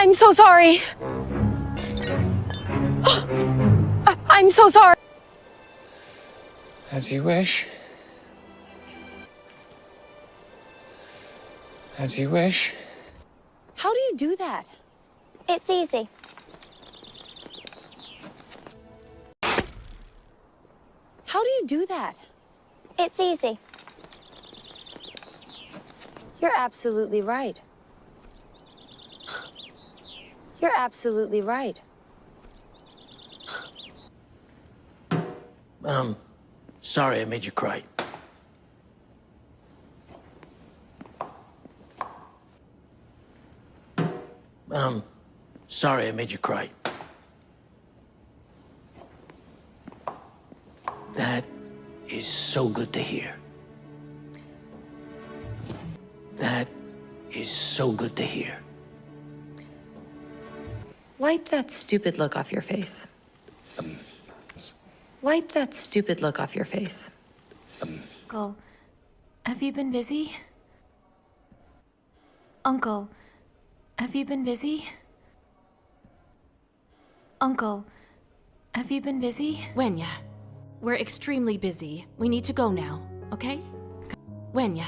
I'm so sorry. I'm so sorry. As you wish. As you wish. How do you do that? It's easy. How do you do that? It's easy. You're absolutely right. You're absolutely right. Sorry I made you cry. Sorry I made you cry. That is so good to hear. That is so good to hear. Wipe that stupid look off your face. Wipe that stupid look off your face. Uncle, have you been busy? Uncle, have you been busy? Uncle, have you been busy? Wenya, we're extremely busy. We need to go now, okay? Wenya,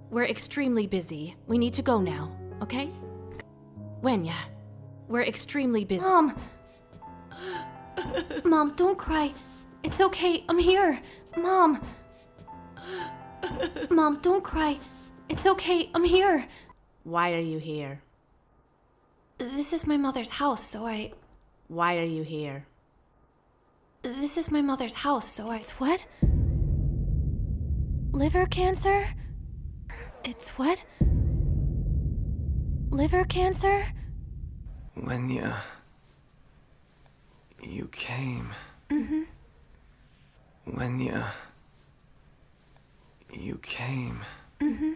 we're extremely busy. We need to go now, okay? Wenya, we're extremely busy. Mom! Mom, don't cry. It's okay, I'm here. Mom! Mom, don't cry. It's okay, I'm here. Why are you here? This is my mother's house, so I... Why are you here? This is my mother's house, so I... It's what? Liver cancer? It's what? Liver cancer? When you came. Mm-hmm. When you came. Mm-hmm.